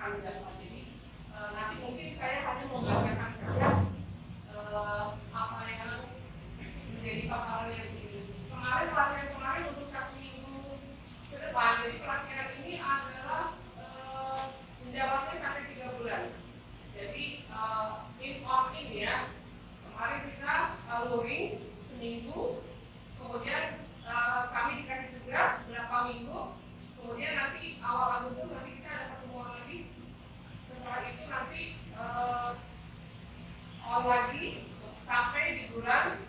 kandidat. Jadi nanti mungkin saya hanya membacakan saja apa yang menjadi paparan yang ini. Pelatihan kemarin untuk 1 minggu ke depan. Jadi pelatihan ini adalah menjawabnya sampai 3 bulan. Jadi in on in ya. Kemarin kita luring seminggu, kemudian kami dikasih tugas berapa minggu, kemudian nanti awal Agustus nanti kita ada pertemuan lagi. Setelah itu nanti on lagi sampai di bulan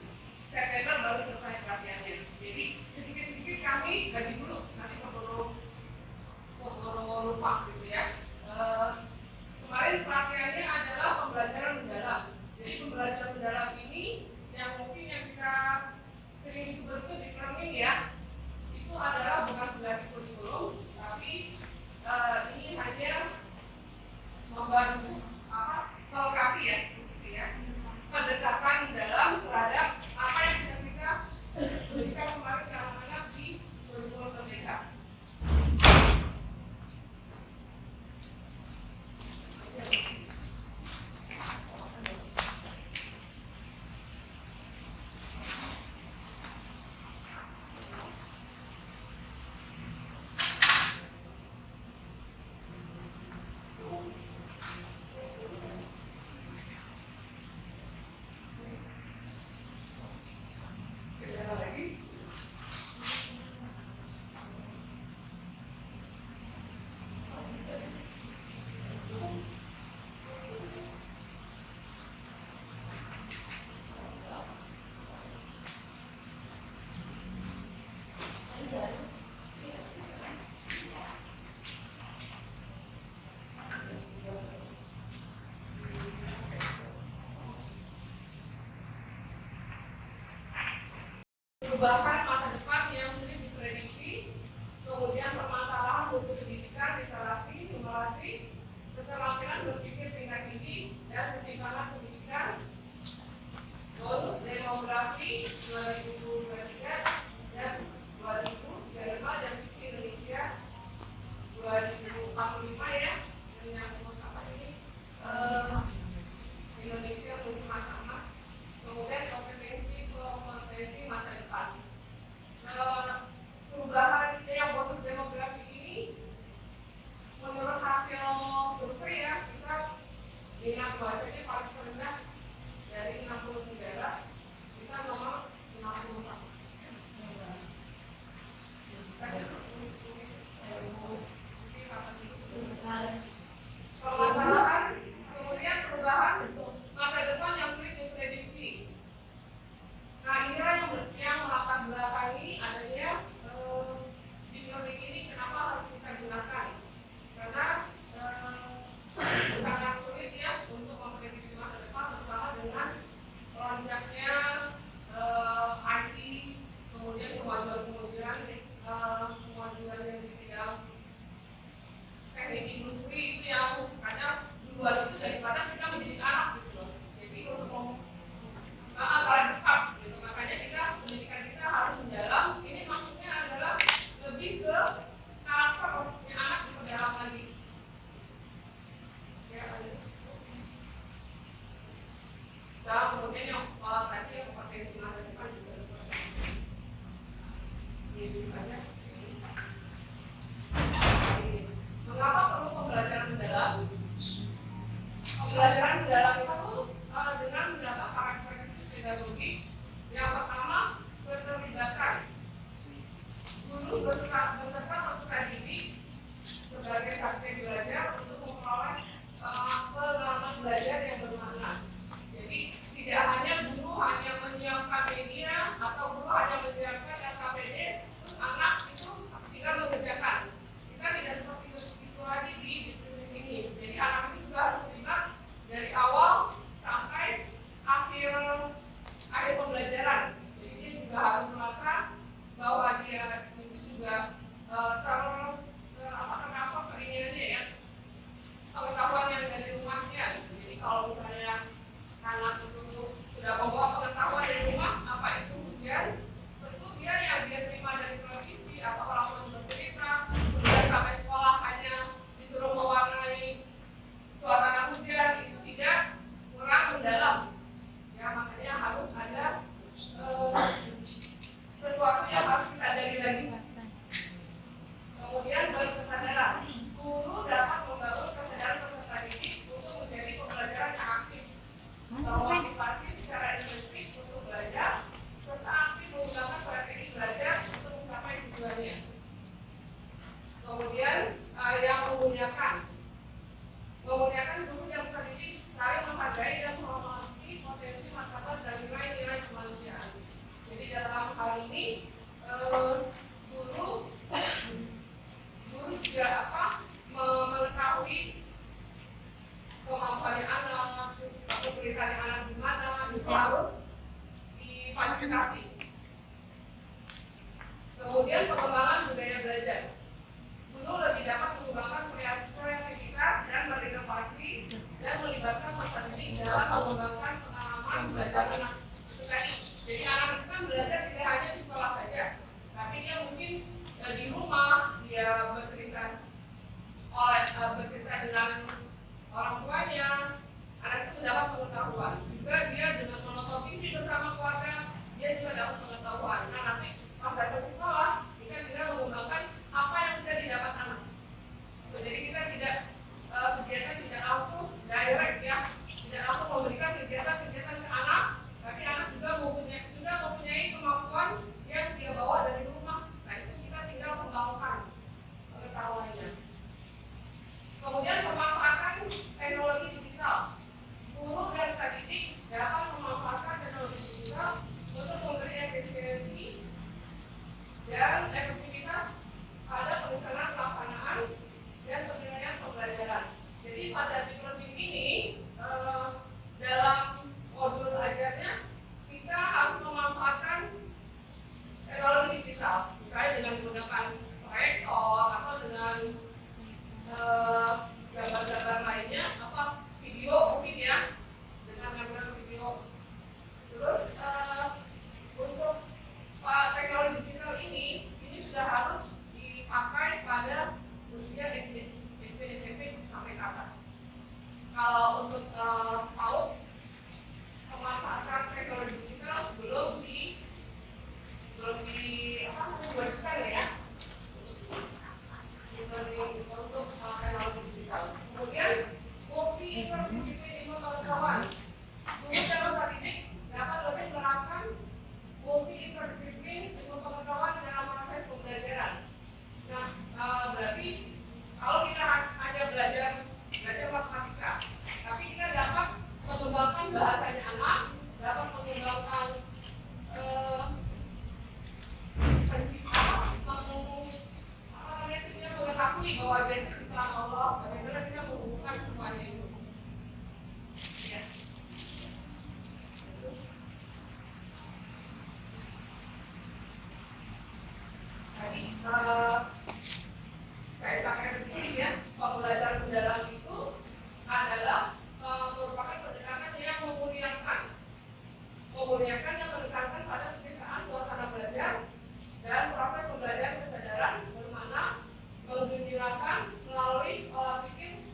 September baru selesai pelatihannya. Jadi sedikit-sedikit kami gaji dulu, nanti keburu lupa gitu ya. Kemarin pelatihannya adalah pembelajaran mendalam. Jadi pembelajaran mendalam ini yang mungkin yang kita sering disebut itu deep learning ya, itu adalah bukan berarti kurikulum, tapi ini hanya membantu melengkapi ya, pendekatan dalam terhadap apa yang sudah kita berikan kemarin ke anak-anak di kurikulum merdeka. Perubahan masa depan yang sulit diprediksi, kemudian permasalahan mutu pendidikan, literasi, numerasi, keterampilan berpikir tingkat tinggi, dan ketimpangan pendidikan, bonus demografi 2023 dan 2035 dan visi Indonesia 2045 ya, menyangkut apa ini Indonesia menuju masa emas, kemudian kompetensi masa depan. Perubahan yang bonus demografi ini menurut hasil survei ya, kita minat bacanya paling rendah dari 60 negara, kita nomor 61. Menguliakan. Menguliakan guru yang terdidik saling menghargai dan menghormati potensi martabat dan nilai-nilai kemanusiaan. Jadi dalam hal ini guru juga mengetahui kemampuannya anak, kesulitannya anak gimana, itu harus difasilitasi. Kemudian pengembangan budaya belajar. Guru lebih dapat mengembangkan kreativitas dan berinovasi dan melibatkan peserta didik dalam mengembangkan pengalaman belajar anak itu tadi. Jadi anak itu kan belajar tidak hanya di sekolah saja, tapi dia mungkin di rumah dia bercerita dengan orang tuanya, anak itu mendapat pengetahuan. Juga dia dengan menonton TV bersama keluarga, dia juga dapat pengetahuan. Nah nanti pas datang ke sekolah, kita juga mengembangkan apa yang sudah didapat anak. Jadi kita tidak kegiatan tidak langsung direct ya, tidak langsung memberikan kegiatan-kegiatan ke anak, tapi anak juga mempunyai kemampuan yang dia bawa dari rumah. Nah itu kita tinggal mengembangkan pengetahuannya. Kemudian pemanfaatan teknologi digital. Guru dan pendidik dapat memanfaatkan teknologi digital untuk memberi efisiensi dan efektivitas pada pelaksanaan pelaksanaan dan penilaian pembelajaran. Jadi pada diklotim ini dalam modul belajarnya kita harus memanfaatkan teknologi digital, misalnya dengan menggunakan proyektor atau dengan gambar-gambar lainnya, video mungkin ya, dengan gambar video. Terus untuk teknologi digital ini sudah harus dipakai pada usia SD, SMP sampai ke atas. Kalau untuk PAUD, pemanfaatan teknologi digital belum dibuatkan ya. Untuk teknologi digital. Kemudian multi interdisiplin ilmu pengetahuan. Guru dan pendidik dapat lebih menerapkan multi interdisiplin ilmu pengetahuan dalam proses pembelajaran. Nah, berarti kalau kita hanya belajar matematika, tapi kita dapat mengembangkan bahasanya anak, dapat mengembangkan mengetahui bahwa dia itu ciptaan Allah, bagaimana kita menghubungkan semuanya itu. Ya. Tadi saya pakai begini ya, pembelajaran mendalam itu adalah merupakan pendekatan yang memuliakan yang menekankan pada penciptaan suasana belajar dan proses pembelajaran kesadaran bermana menggembirakan melalui pola pikir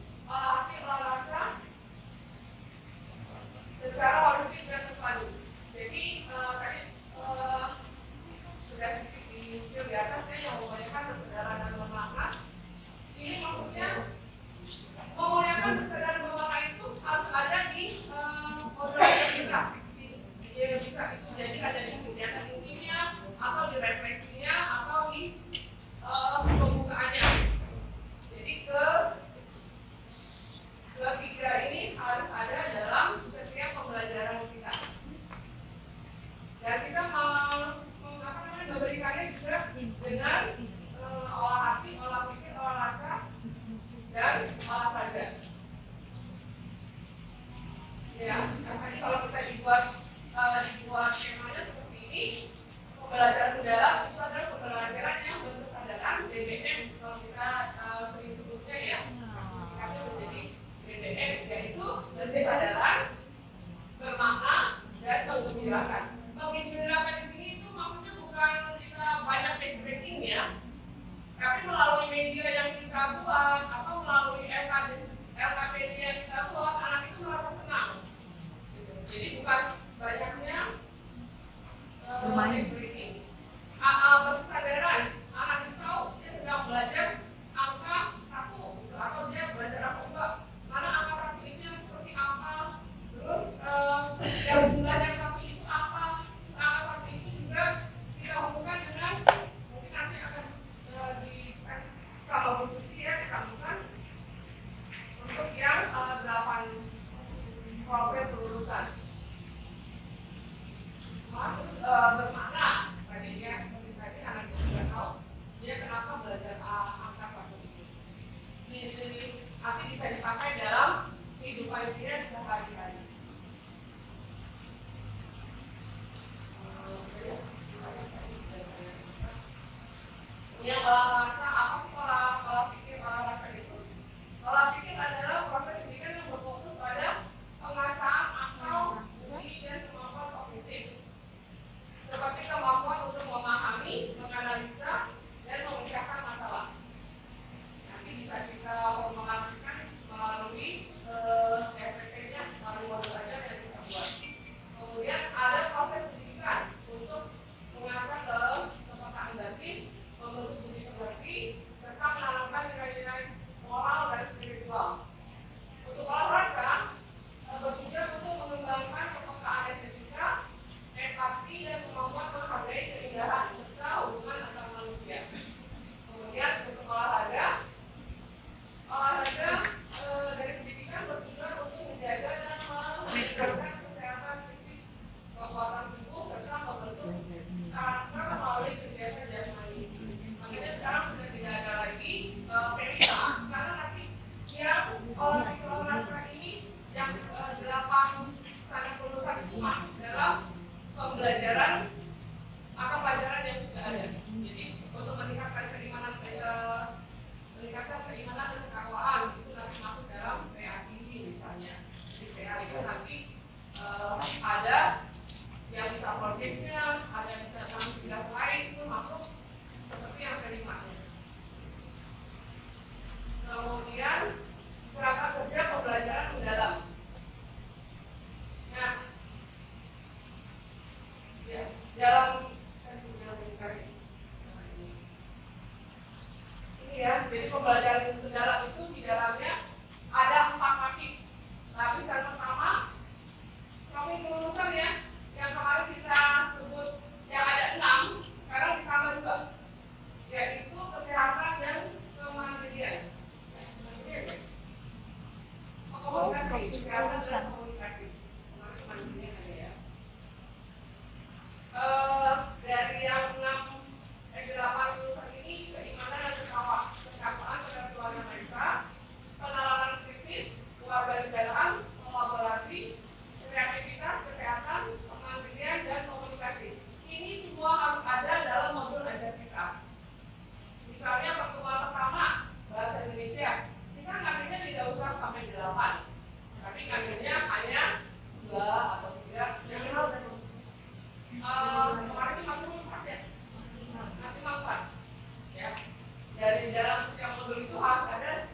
pakai dalam kehidupan dia sehari-hari. Yang olah rasa, apa sih olah pikir, olah rasa itu? Olah pikir adalah proses pendidikan yang berfokus pada pengasaan akal, budi, dan kemampuan kognitif, seperti kemampuan untuk memahami, menganalisa, dan memecahkan masalah. Nanti bisa kita formulasikan melalui SPP-nya, melalui modul ajar yang kita buat. Kemudian ada proses pendidikan untuk mengasah kepekaan batin, membentuk budi pekerti, serta menanamkan nilai-nilai moral dan spiritual. Untuk olah rasa bertujuan untuk mengembangkan kepekaan estetika, empati, dan kemampuan menghargai keindahan serta hubungan antar manusia. Kemudian untuk olahraga dari pendidikan bertujuan untuk menjaga dan meningkatkan kesehatan fisik, kekuatan tubuh, serta membentuk karakter melalui kegiatan jasmani. Makanya sekarang sudah tidak ada lagi PIA, karena nanti yang olahraga ini yang 8 standar kelulusan itu masuk dalam pembelajaran atau pelajaran yang sudah ada. Jadi untuk meningkatkan keimanan dan ketakwaan itu nanti masuk dalam PA ini misalnya. Di PA itu nanti ada yang bisa proyeknya, ada yang bisa tanggung jawab lain, itu masuk seperti yang terimanya. Kemudian kerangka kerja pembelajaran mendalam. Nah, ya, dalam ini ya, jadi pembelajaran mendalam itu di dalamnya ada 4 lapis. Lapisan pertama, profil kelulusan ya, yang kemarin kita sebut yang ada 6, sekarang ditambah 2, yaitu kesehatan dan kemandirian. Komunikasi, kesehatan dan komunikasi. Kemandirian ada ya. Dari yang 8 kelulusan ini, keimanan dan ketakwaan terhadap keluarga mereka, penalaran kritis, kewarganegaraan, kolaborasi, kreativitas, kesehatan, kemandirian, dan komunikasi. Ini semua harus ada dalam modul ajar kita. Misalnya pertemuan pertama bahasa Indonesia, kita ngambilnya tidak usah sampai 8, tapi ngambilnya hanya 2 atau 3. Yang kemarin sih maksimal 4 ya, maksimal 4 ya. Dari dalam setiap modul itu harus ada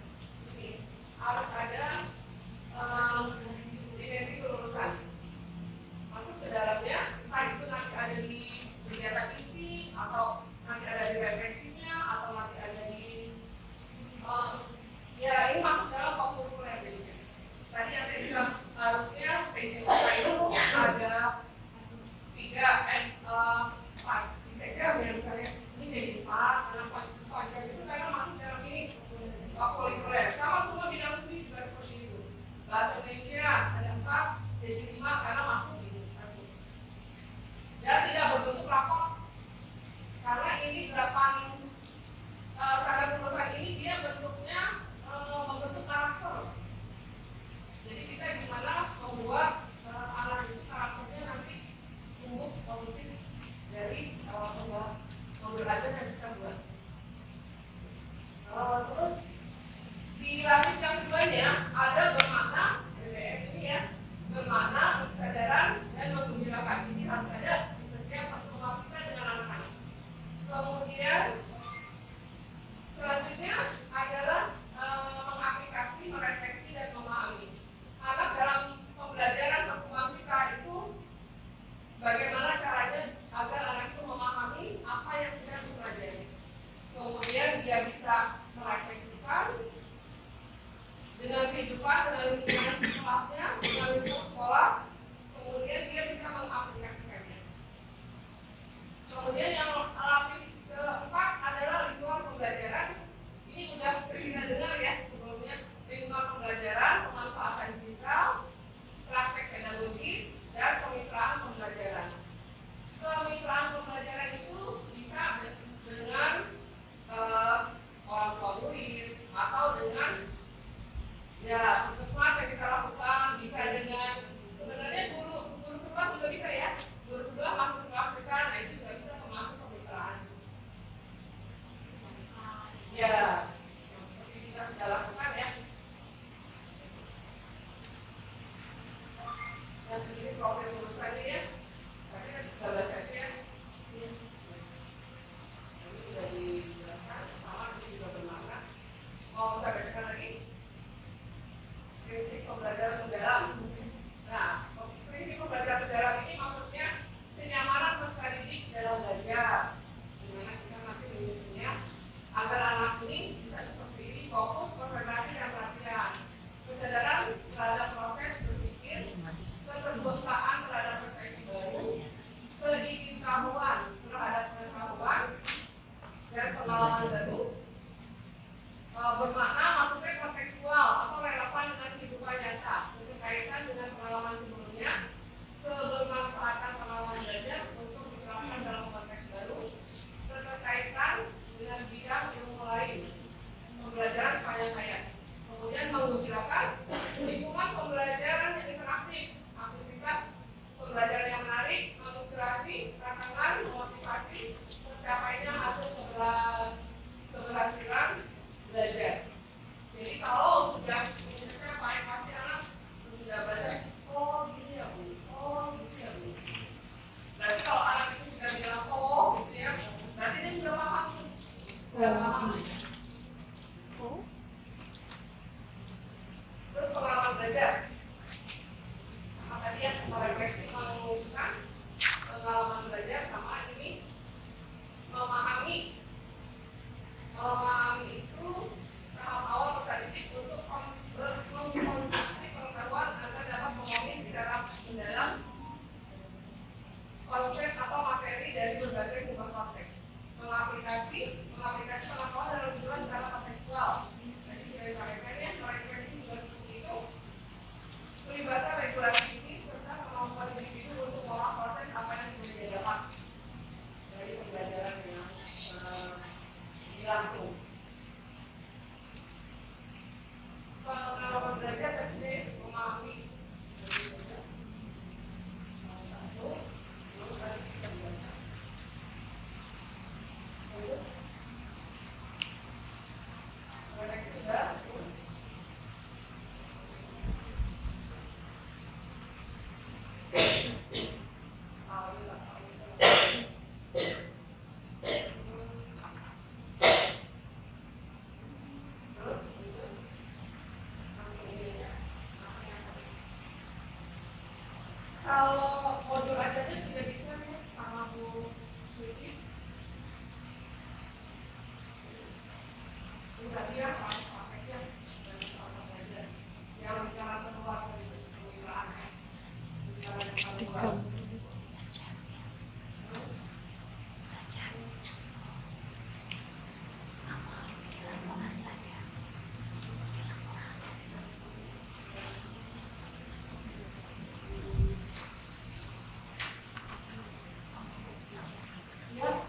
ini, harus ada dimensi kelulusan masuk ke dalamnya. Entah itu nanti ada di kegiatan isi, atau nanti ada di refleksinya, atau nanti ada di ya ini masuk dalam kurikuler jadinya. Tadi yang saya bilang harusnya PJK itu ada 3 jam ya, misalnya ini jadi 4 jam itu karena masuk dalam ini kurikuler. Sama semua bidang studi juga seperti itu. Bahasa Indonesia ada 4 jadi 5 karena masuk ini. Dan tidak berbentuk rapor, karena ini 8 standar kelulusan ini dia bentuknya membentuk karakter. Jadi kita gimana membuat anak itu karakternya nanti tumbuh positif dari modul ajar yang kita buat. Terus di lapis yang keduanya ada bermakna, BBM ini ya, bermakna, kesadaran, dan menggembirakan. Ini harus ada di setiap pertemuan kita dengan anak-anak. Kemudian selanjutnya adalah mengaplikasi, merefleksi, dan memahami. Anak dalam pembelajaran pertemuan kita itu bagaimana caranya agar anak itu memahami apa yang sedang dipelajari. Kemudian dia bisa merefleksikan dengan kehidupan, dengan lingkungan kelasnya, dengan lingkungan sekolah. Kemudian dia bisa mengaplikasikannya. Kemudian yang lapis keempat adalah lingkungan pembelajaran. Ini sudah sering kita dengar ya sebelumnya. Lingkungan pembelajaran, pemanfaatan digital, praktek pedagogis, dan kemitraan pembelajaran. Kemitraan pembelajaran itu bisa dengan orang tua murid atau dengan Ya, puskesmas yang kita lakukan bisa dengan sebenarnya guru sebelah juga bisa ya. Guru sebelah masuk praktikan, nah itu juga bisa termasuk kemitraan. Ya, yang seperti kita sudah lakukan ya. Dan ini profil guru saja ya. Tadi kita baca aja ya. Ini sudah dijelaskan, sama ini juga bermakna. Mau saya bacakan lagi? Prinsip pembelajaran mendalam. Nah, prinsip pembelajaran mendalam ini maksudnya kenyamanan peserta didik dalam belajar. Dimana kita nanti menyusunnya agar anak ini bisa seperti ini, fokus, konsentrasi, dan perhatian. Kesadaran terhadap proses berpikir, keterbukaan terhadap perspektif baru, keingin-tahuan terhadap pengetahuan dan pengalaman baru. Bermakna maksudnya kontekstual atau relevan dengan kehidupan nyata, berkaitan dengan pengalaman sebelumnya, kebermanfaatan pengalaman belajar untuk diterapkan dalam konteks baru, keterkaitan dengan bidang ilmu lain, pembelajaran sepanjang hayat. Kemudian menggunakan lingkungan pembelajaran yang interaktif, aktivitas pembelajaran yang menarik, menginspirasi, tantangan, memotivasi, tercapainya hasil keberhasilan belajar. Jadi kalau sudah misalnya pasti anak sudah belajar, oh gini ya Bu, oh gitu ya Bu. Berarti kalau anak itu sudah bilang oh gitu ya, berarti dia sudah paham. Sudah paham. Terus pengalaman belajar. Nah, tadi yang refleksi mengumpulkan pengalaman belajar sama ini memahami itu tahap awal peserta didik untuk mengkonstruksi pengetahuan agar dapat memahami secara mendalam konsep atau materi dari berbagai sumber konteks, mengaplikasi pengetahuan dalam kehidupan secara kontekstual. Jadi dari sampaikan ya, merefleksi juga seperti itu. Pelibatan regulasi ini serta kemampuan individu untuk mengolah proses apa yang sudah dia dapat dari pembelajaran yang langsung. Pengalaman belajar tadi deh memahami. Terus tadi kita baca. Koneksi sudah. Kalau modul aja juga bisa nih sama Bu Suci. Udah dia prakteknya dan sama belajar. Yang bicara keluar dari kemitraan, bicara yang keluar.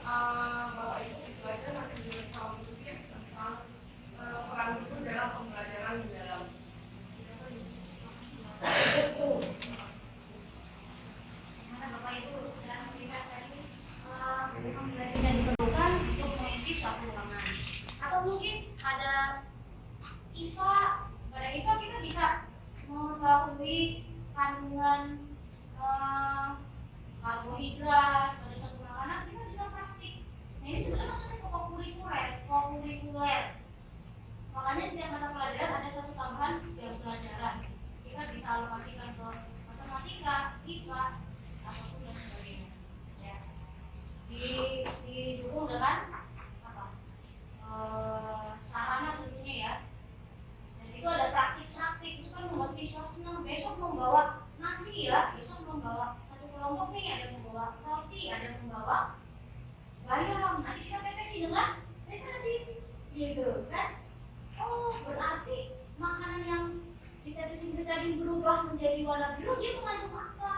Bapak Ibu belajar nanti di tahun itu tentang peran guru dalam pembelajaran mendalam. Bapak Ibu sudah melihat tadi pembelajaran yang diperlukan untuk mengisi suatu ruangan. Atau mungkin ada IPA, pada IPA kita bisa mengetahui kandungan karbohidrat pada suatu makanan, kita bisa praktik. Nah ini sebenarnya maksudnya kokurikuler. Makanya setiap mata pelajaran ada satu tambahan jam pelajaran. Kita bisa alokasikan ke matematika, IPA, ataupun yang sebagainya. Ya. Didukung dengan apa? Sarana tentunya ya. Dan itu ada praktik-praktik, itu kan membuat siswa senang. Besok membawa nasi ya, besok membawa satu kelompok nih, ada yang membawa roti, ada yang membawa bayam. Nanti kita tetesin dengan betadine, gitu kan? Oh berarti makanan yang ditetesin betadine berubah menjadi warna biru, dia mengandung apa?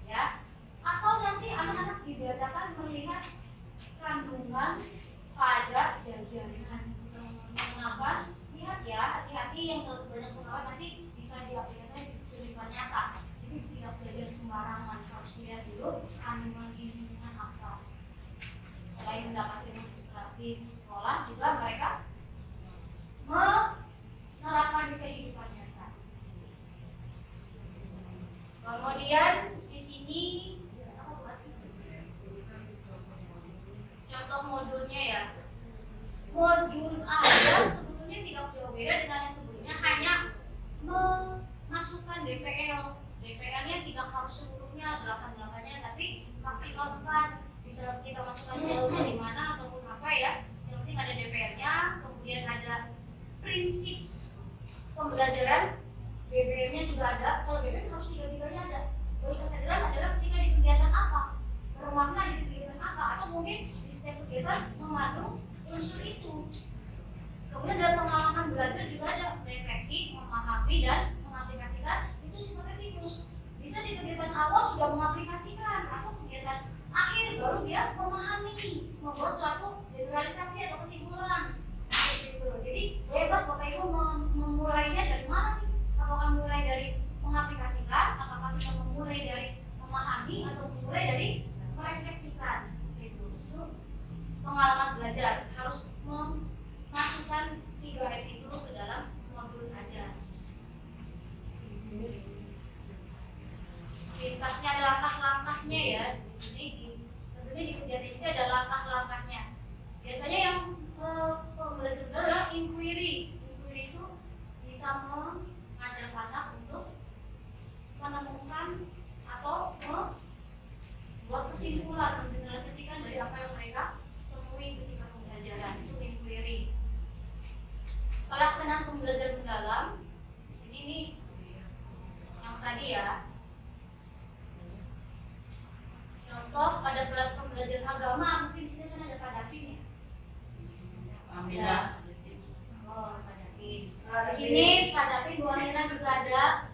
Ya, atau nanti anak-anak dibiasakan melihat kandungan pada jajanan. Mengapa? Lihat ya, hati-hati lagi yang terlalu banyak pengetahuan nanti bisa diaplikasikan di kehidupan nyata. Jadi tidak belajar sembarangan, harus dilihat dulu kandungan gizinya apa. Selain mendapat ilmu di sekolah, juga mereka menerapkan di kehidupan nyata. Kemudian di sini apa buat contoh modulnya ya. Modul aja sebetulnya tidak jauh beda dengan yang sebelumnya, hanya memasukkan DPL. DPL-nya tidak harus seluruhnya 8-8-nya, tapi maksimal 4. Bisa kita masukkan dari mana ataupun apa ya. Yang penting ada DPL-nya, kemudian ada prinsip pembelajaran, BBM-nya juga ada. Kalau BBM harus 3-3-nya ada. Terus kesadaran adalah ketika di kegiatan apa, bermakna di kegiatan apa, atau mungkin di setiap kegiatan mengandung unsur itu. Kemudian dalam pengalaman belajar juga ada refleksi, memahami dan mengaplikasikan. Itu seperti siklus. Bisa di kegiatan awal sudah mengaplikasikan, atau kegiatan akhir baru dia memahami, membuat suatu generalisasi atau kesimpulan. Gitu. Jadi bebas Bapak Ibu memulainya dari mana nih? Apakah mulai dari mengaplikasikan, apakah kita memulai dari memahami, atau memulai dari merefleksikan. Gitu. Itu pengalaman belajar, harus memasukkan 3M itu ke dalam modul ajar. Sintaksnya ada langkah-langkahnya ya. Di sini tentunya di kegiatan ini ada langkah-langkahnya. Biasanya yang pembelajaran adalah inquiry. Inquiry itu bisa mengajak anak untuk menemukan atau membuat kesimpulan, mengeneralisasikan dari apa yang mereka temui ketika pembelajaran. Itu inquiry. Pelaksanaan pembelajaran mendalam di sini nih yang tadi ya. Contoh pada pembelajaran agama, mungkin di sini kan ada Pak Davin ya. Alhamdulillah. Oh, Pak Davin. Di sini Pak Davin, Bu Amira juga ada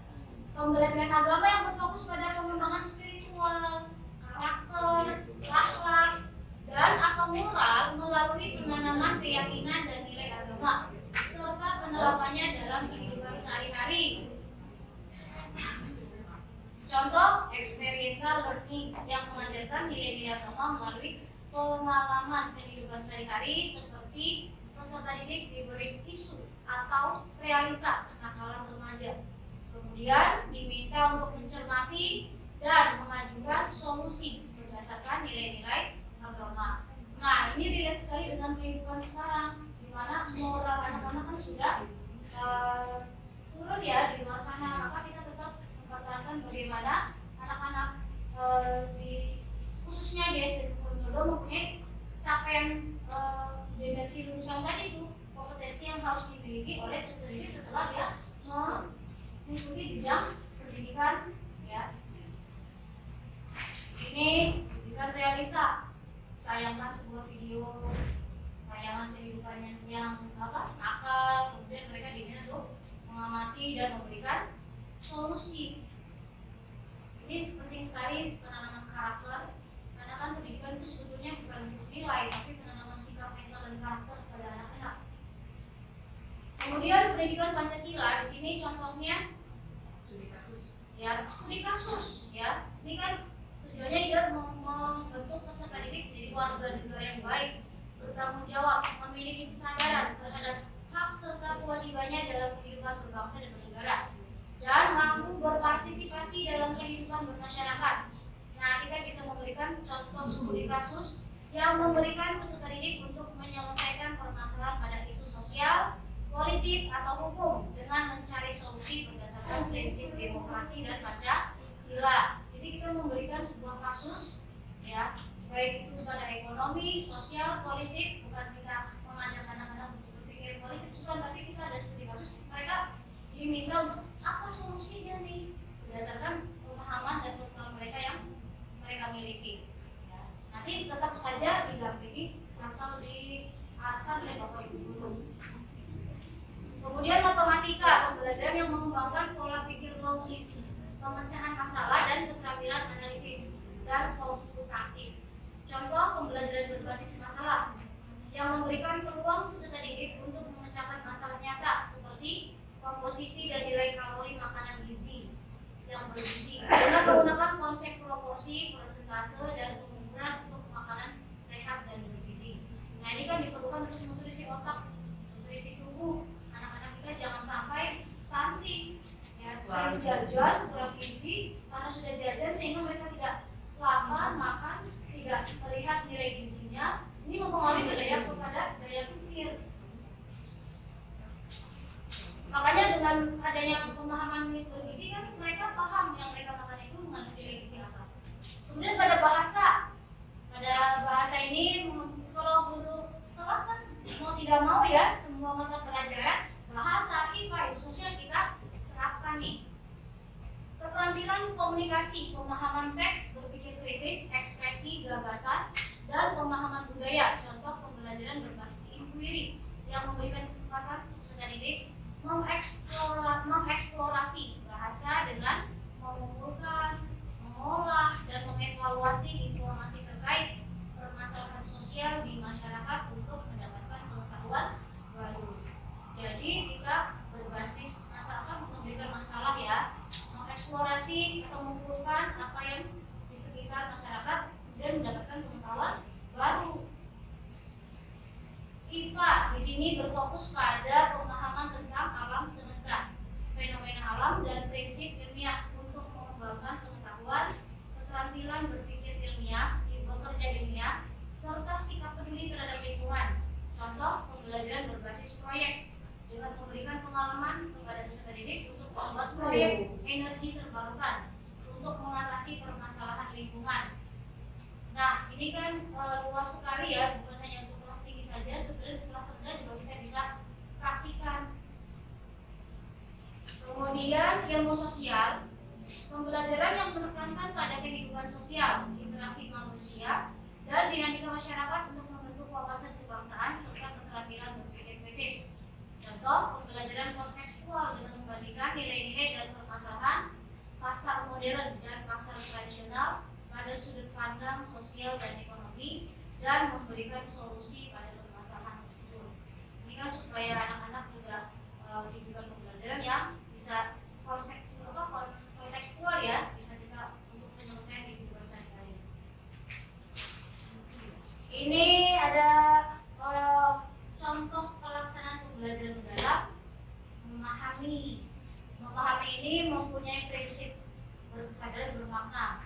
pembelajaran agama yang berfokus pada pengembangan spiritual, karakter, akhlak, dan atau moral melalui penanaman keyakinan dan nilai agama serta penerapannya dalam kehidupan sehari-hari. Contoh experiential learning yang mengajarkan nilai-nilai agama melalui pengalaman kehidupan sehari-hari seperti peserta didik diberi isu atau realita kenakalan remaja. Kemudian diminta untuk mencermati dan mengajukan solusi berdasarkan nilai-nilai agama. Nah, ini relate sekali dengan kehidupan sekarang, di mana moral anak-anak kan sudah turun ya di luar sana. Maka kita tetap mempertahankan bagaimana anak-anak di khususnya di SD Pondok mempunyai capaian dimensi lulusan tadi itu, kompetensi yang harus dimiliki oleh peserta didik setelah dia mengikuti jenjang pendidikan ya. Ini pendidikan realita, tayangkan sebuah video tayangan kehidupannya yang nakal, kemudian mereka diminta untuk mengamati dan memberikan solusi. Ini penting sekali penanaman karakter, karena kan pendidikan itu sebetulnya bukan untuk nilai, tapi penanaman sikap mental dan karakter pada anak-anak. Kemudian pendidikan Pancasila, di sini contohnya ya studi kasus ya. Ini kan tujuannya dia membentuk peserta didik menjadi warga negara yang baik, bertanggung jawab, memiliki kesadaran terhadap hak serta kewajibannya dalam kehidupan berbangsa dan bernegara, dan mampu berpartisipasi dalam kehidupan bermasyarakat. Nah, kita bisa memberikan contoh studi kasus yang memberikan peserta didik untuk menyelesaikan permasalahan pada isu sosial, politik, atau hukum dengan mencari solusi berdasarkan prinsip demokrasi dan Pancasila. Jadi kita memberikan sebuah kasus ya, baik itu pada ekonomi, sosial, politik, bukan kita mengajak anak-anak untuk berpikir politik, bukan, tapi kita ada studi kasus, mereka diminta untuk apa solusinya nih berdasarkan pemahaman dan pengetahuan mereka yang mereka miliki. Ya. Nanti tetap saja didampingi atau diarahkan oleh Bapak Ibu guru. Kemudian matematika, pembelajaran yang mengembangkan pola pikir logis, pemecahan masalah dan keterampilan analitis dan komputatif. Contoh pembelajaran berbasis masalah yang memberikan peluang peserta didik untuk memecahkan masalah nyata seperti komposisi dan nilai kalori makanan gizi yang bergizi dengan menggunakan konsep proporsi, persentase, dan pengukuran untuk makanan sehat dan bergizi. Nah ini kan diperlukan untuk nutrisi otak, nutrisi tubuh. Anak-anak kita jangan sampai stunting, ya, sering jajan kurang gizi karena sudah jajan sehingga mereka tidak lapar makan, tidak terlihat nilai gizinya. Ini mempengaruhi kepada daya pikir. Makanya dengan adanya pemahaman bergizi kan mereka paham yang mereka makan itu mengandung nilai gizi apa. Kemudian pada bahasa ini kalau guru kelas kan mau tidak mau ya semua mata pelajaran bahasa IPA itu sosial kita terapkan nih. Keterampilan komunikasi, pemahaman teks, berpikir kritis, ekspresi, gagasan, dan pemahaman budaya. Contoh pembelajaran berbasis inquiry yang memberikan kesempatan peserta didik mengeksplorasi bahasa dengan mengumpulkan, mengolah, dan mengevaluasi informasi terkait permasalahan sosial di masyarakat untuk mendapatkan pengetahuan baru. Jadi kita berbasis asalkan memberikan masalah ya, mengeksplorasi atau mengumpulkan apa yang di sekitar masyarakat dan mendapatkan pengetahuan baru. IPA di sini berfokus pada pemahaman tentang alam semesta, fenomena alam dan prinsip ilmiah untuk mengembangkan pengetahuan, keterampilan berpikir ilmiah, bekerja ilmiah, serta sikap peduli terhadap lingkungan. Contoh pembelajaran berbasis proyek dengan memberikan pengalaman kepada peserta didik untuk membuat proyek energi terbarukan untuk mengatasi permasalahan lingkungan. Nah, ini kan luas sekali ya, bukan hanya untuk kelas tinggi saja, sebenarnya di kelas rendah juga kita bisa praktikan. Kemudian ilmu sosial, pembelajaran yang menekankan pada kehidupan sosial, interaksi manusia, dan dinamika masyarakat untuk membentuk wawasan kebangsaan serta keterampilan berpikir kritis. Contoh, pembelajaran kontekstual dengan membandingkan nilai-nilai dan permasalahan pasar modern dan pasar tradisional pada sudut pandang sosial dan ekonomi dan memberikan solusi pada permasalahan tersebut. Ini kan supaya anak-anak juga diberikan pembelajaran yang bisa kontekstual ya, bisa kita untuk penyelesaian kehidupan sehari-hari. Ini ada contoh pelaksanaan pembelajaran mendalam. Memahami ini mempunyai prinsip berkesadaran bermakna.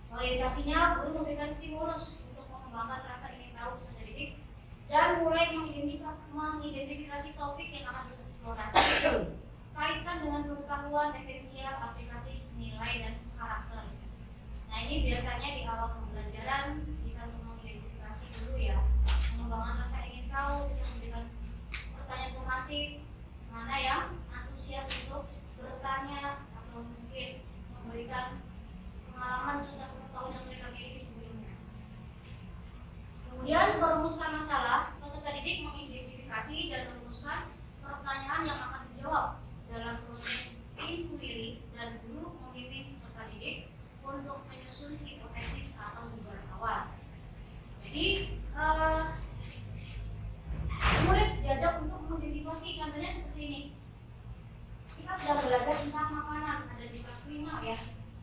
Orientasinya guru memberikan stimulus untuk mengembangkan rasa ingin tahu peserta didik dan mulai mengidentifikasi topik yang akan dieksplorasi, kaitkan dengan pengetahuan esensial, aplikatif, nilai, dan karakter. Nah ini biasanya di awal pembelajaran kita untuk mengidentifikasi dulu ya, mengembangkan rasa ingin tahu, kita memberikan pertanyaan pemantik, mana yang antusias untuk bertanya atau mungkin memberikan pengalaman serta pengetahuan yang mereka miliki sebelumnya. Kemudian merumuskan masalah, peserta didik mengidentifikasi dan merumuskan pertanyaan yang akan dijawab dalam proses inquiry dan guru membimbing peserta didik untuk menyusun hipotesis atau dugaan awal. Jadi murid diajak untuk mengidentifikasi, contohnya seperti ini. Kita sedang belajar tentang makanan, ada di kelas 5 ya.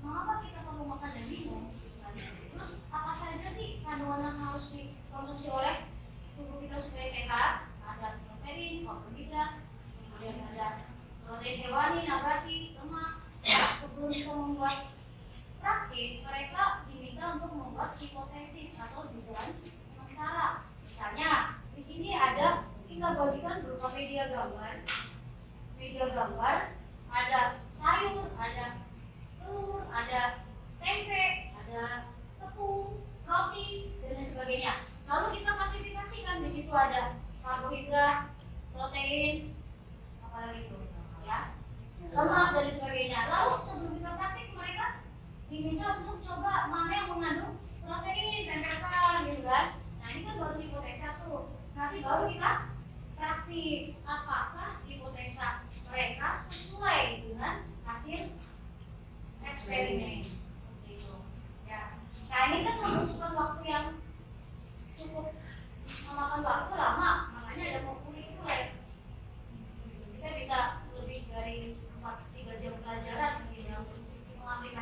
Mengapa kita perlu makan dan minum? Terus apa saja sih kandungan yang harus dikonsumsi oleh tubuh kita supaya sehat? Ada protein, karbohidrat, kemudian ada protein hewani, nabati, lemak. Nah, sebelum kita membuat praktik, mereka diminta untuk membuat hipotesis atau dugaan sementara. Misalnya di sini ada kita bagikan berupa media gambar, ada sayur, ada telur, ada tempe, ada tepung, roti, dan lain sebagainya. Lalu kita klasifikasikan, di situ ada karbohidrat, protein, apalagi itu, ya, lemak dan sebagainya. Lalu sebelum kita praktik mereka diminta untuk coba mana yang mengandung protein, tempelkan, gitu kan. Nah ini kan baru hipotesa tuh. Nanti baru kita praktik apakah hipotesa mereka sesuai dengan hasil eksperimen seperti itu. Ya. Nah ini kan membutuhkan waktu yang cukup memakan waktu lama, makanya ada kurikuler. Kita bisa lebih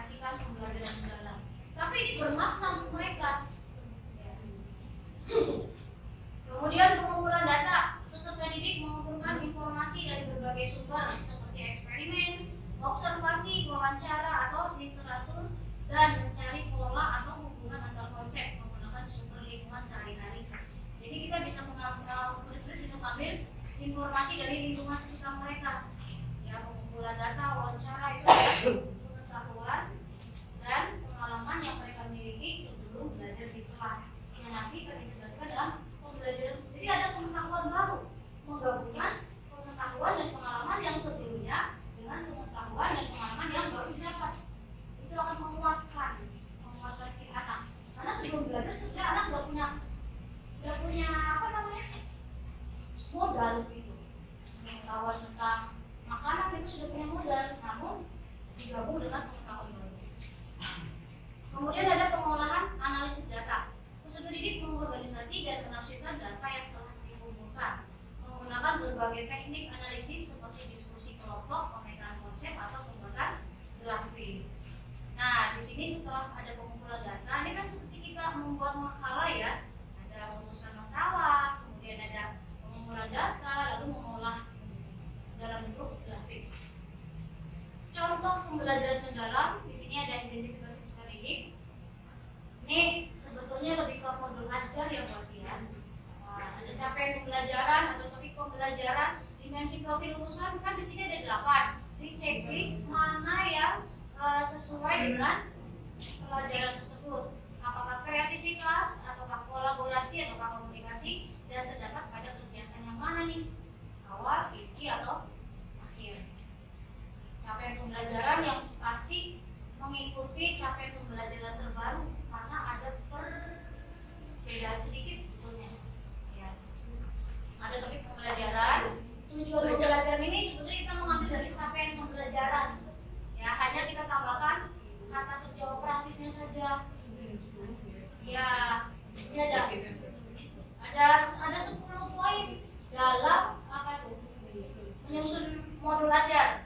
mengaplikasikan pembelajaran mendalam. Tapi ini bermakna untuk mereka. Ya. Kemudian pengumpulan data, peserta didik mengumpulkan informasi dari berbagai sumber seperti eksperimen, observasi, wawancara atau literatur, dan mencari pola atau hubungan antar konsep menggunakan sumber lingkungan sehari-hari. Jadi kita bisa mengambil informasi dari lingkungan sekitar mereka. Ya, pengumpulan data, wawancara itu pengetahuan dan pengalaman yang mereka miliki sebelum belajar di kelas yang nanti terintegrasikan dalam pembelajaran. Jadi ada pengetahuan baru, menggabungkan pengetahuan dan pengalaman yang sebelumnya dengan pengetahuan dan pengalaman yang baru didapat. Itu akan menguatkan si anak. Karena sebelum belajar sebenarnya anak nggak punya apa namanya modal gitu. Pengetahuan tentang makanan itu sudah punya modal, namun digabung dengan pengetahuan baru. Kemudian ada pengolahan analisis data. Peserta didik mengorganisasi dan menafsirkan data yang telah dikumpulkan menggunakan berbagai teknik analisis seperti diskusi kelompok, pemetaan konsep, atau pembuatan grafik. Nah, di sini setelah ada pengumpulan data, ini kan seperti kita membuat makalah ya, ada rumusan masalah, kemudian ada pengumpulan data, lalu mengolah dalam bentuk grafik. Contoh pembelajaran mendalam, di sini ada identifikasi peserta didik. Ini sebetulnya lebih ke modul ajar ya buat dia. Ada capaian pembelajaran atau topik pembelajaran, dimensi profil lulusan kan di sini ada 8. Di checklist mana yang sesuai dengan pelajaran tersebut. Apakah kreativitas, ataukah kolaborasi, ataukah komunikasi, dan terdapat pada kegiatan yang mana nih? Awal, inti, atau akhir. Capaian pembelajaran yang pasti mengikuti capaian pembelajaran terbaru karena ada perbedaan sedikit sebetulnya. Ya. Ada topik pembelajaran. Tujuan pembelajaran ini sebenarnya kita mengambil dari capaian pembelajaran. Ya, hanya kita tambahkan kata kerja operatifnya saja. Ya, di sini ada 10 poin dalam apa itu? Menyusun modul ajar.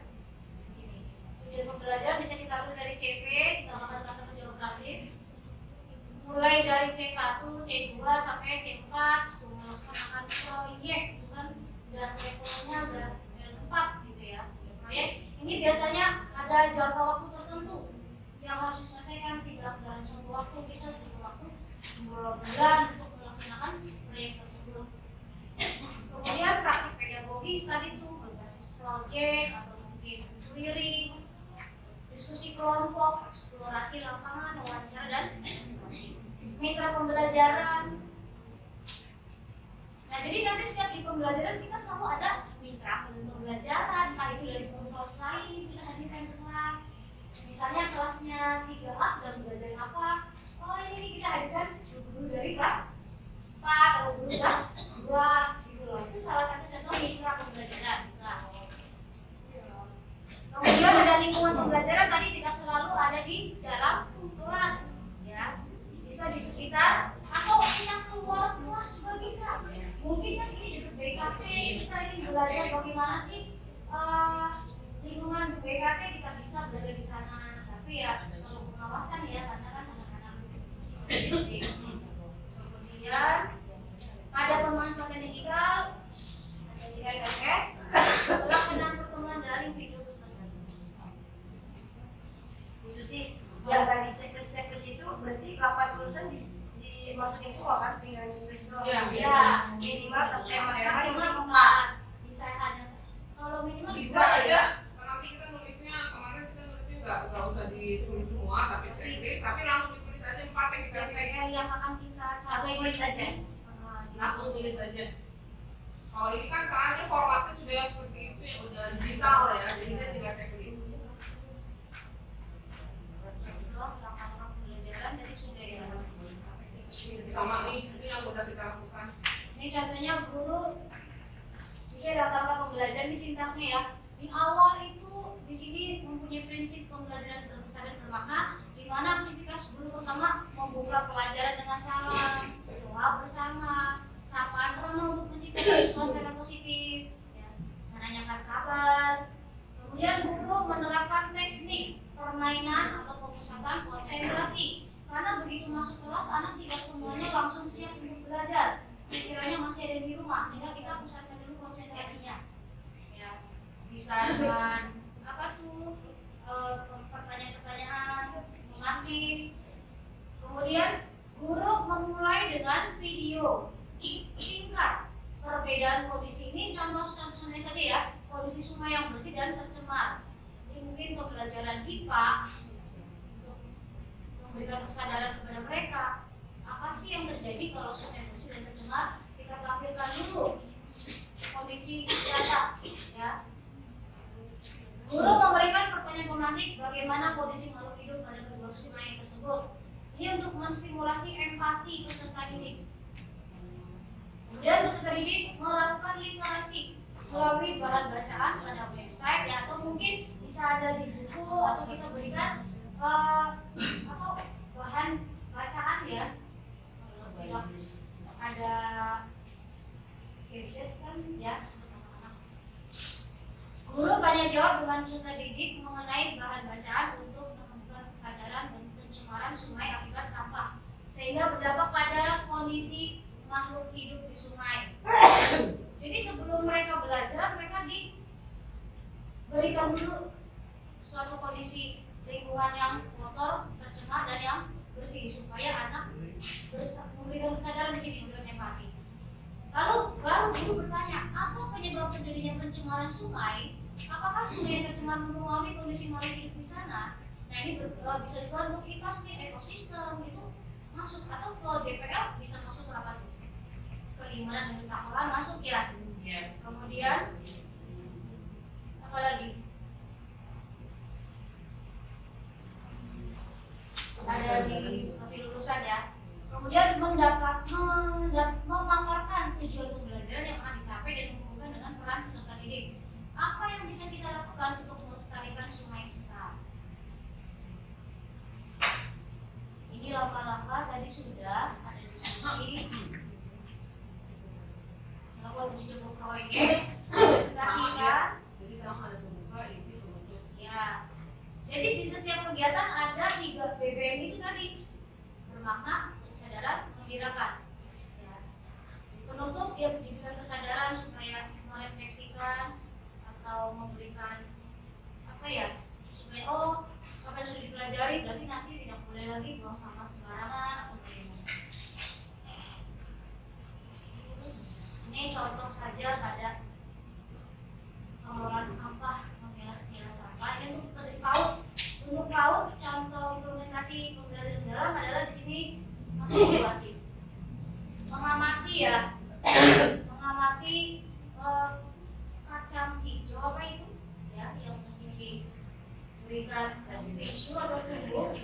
Di sini. Tujuan pembelajaran bisa kita ambil dari CP, ditambahkan kata kerja operatif. Mulai dari C1, C2 sampai C4, melaksanakan proyek, itu kan udah levelnya udah 4 gitu ya. Proyek ini biasanya ada jangka waktu tertentu yang harus diselesaikan, tidak dalam satu waktu, bisa dalam waktu 2 bulan untuk melaksanakan proyek tersebut. Kemudian praktik pedagogis tadi tuh berbasis proyek atau mungkin clearing, diskusi kelompok, eksplorasi lapangan, wawancara, dan presentasi. Mitra pembelajaran. Nah, jadi nanti setiap di pembelajaran kita selalu ada mitra pembelajaran, entah itu dari kelas lain, bila hadirkan kelas. Misalnya kelasnya 3A sedang belajar apa? Oh, ini kita hadirkan guru dari kelas 4 atau guru kelas 2 gitu loh. Itu salah satu contoh mitra pembelajaran bisa. Kemudian ada lingkungan pembelajaran tadi tidak selalu ada di dalam kelas ya. Bisa di sekitar atau yang keluar kelas juga bisa. Mungkin kan ini dekat BKT, kita ingin belajar bagaimana sih lingkungan BKT, kita bisa belajar di sana. Tapi ya kalau pengawasan ya karena kan anak-anak SD. Kemudian ada pemanfaatan digital, ada di LMS, pelaksanaan pertemuan daring video bersama. Itu sih yang tadi checklist itu berarti 8 lulusan dimasukin semua kan, tinggal nulis doang. Iya. Minimal tema maksimal 4. Bisa hanya kalau minimal Bisa aja. Nanti kita nulisnya kemarin kita nulisnya nggak usah ditulis semua, tapi checklist, tapi langsung ditulis aja 4 yang kita pilih. KPL yang akan kita Langsung tulis aja. Langsung tulis aja. Kalau ini kan soalnya formatnya sudah seperti itu ya, udah digital ya, jadi kita tinggal checklist. Langkah-langkah pembelajaran tadi sudah ya. Sama nih, itu yang udah kita lakukan. Ini contohnya guru. Jadi ada langkah pembelajaran di sintaknya ya. Di awal itu di sini mempunyai prinsip pembelajaran berkesan dan bermakna, di mana aktivitas guru pertama membuka pelajaran dengan salam, doa bersama, sapaan ramah untuk menciptakan suasana positif, ya, menanyakan kabar. Kemudian guru menerapkan teknik permainan atau konsentrasi. Karena begitu masuk kelas, anak tidak semuanya langsung siap untuk belajar. Pikirannya masih ada di rumah, sehingga kita pusatkan dulu konsentrasinya. Ya, bisa dengan apa tuh pertanyaan-pertanyaan, memantik. Kemudian guru memulai dengan video singkat. Perbedaan kondisi ini contoh-contohnya saja ya, kondisi sungai yang bersih dan tercemar. Jadi mungkin pembelajaran IPA untuk memberikan kesadaran kepada mereka, apa sih yang terjadi kalau sungai bersih dan tercemar, kita tampilkan dulu kondisi data ya. Guru memberikan pertanyaan pemantik bagaimana kondisi makhluk hidup pada kedua sungai tersebut. Ini untuk menstimulasi empati peserta didik. Kemudian peserta didik melakukan literasi melalui bahan bacaan pada website ya, atau mungkin bisa ada di buku atau kita berikan bahan bacaan ya. Kalau tidak ada gadget kan ya. Guru tanya jawab dengan peserta didik mengenai bahan bacaan untuk menumbuhkan kesadaran dan pencemaran sungai akibat sampah, sehingga berdampak pada kondisi makhluk hidup di sungai. Jadi sebelum mereka belajar, mereka diberikan dulu suatu kondisi lingkungan yang kotor, tercemar dan yang bersih, supaya anak memberikan kesadaran di sini, memberikan empati. Lalu baru guru bertanya, apa penyebab terjadinya pencemaran sungai? Apakah sungai yang tercemar mempengaruhi kondisi makhluk hidup di sana? Nah ini bisa juga untuk IPAS nih, ekosistem itu masuk, atau ke DPL bisa masuk ke apa? Keimanan dan ketakwaan masuk ya. Kemudian apa lagi? Ada di lulusan ya. Kemudian memaparkan tujuan pembelajaran yang akan dicapai dan menghubungkan dengan peran peserta didik. Apa yang bisa kita lakukan untuk melestarikan sungai kita? Ini langkah-langkah tadi sudah ada diskusi. Melakukan uji coba proyek, presentasikan. Jadi sama ada pembuka, ini penutup. Ya. Jadi di setiap kegiatan ada 3 BBM itu tadi, bermakna, kesadaran, menggembirakan. Ya. Penutup ya diberikan kesadaran supaya merefleksikan atau memberikan apa ya, supaya apa yang sudah dipelajari berarti nanti tidak boleh lagi buang sampah sembarangan atau bagaimana. Ini contoh saja pada pengelolaan sampah, memilah sampah. Ini untuk PAUD. Untuk PAUD, contoh implementasi pembelajaran mendalam adalah di sini mengamati ya, mengamati kacang hijau apa itu ya, yang mungkin diberikan tisu atau bumbu.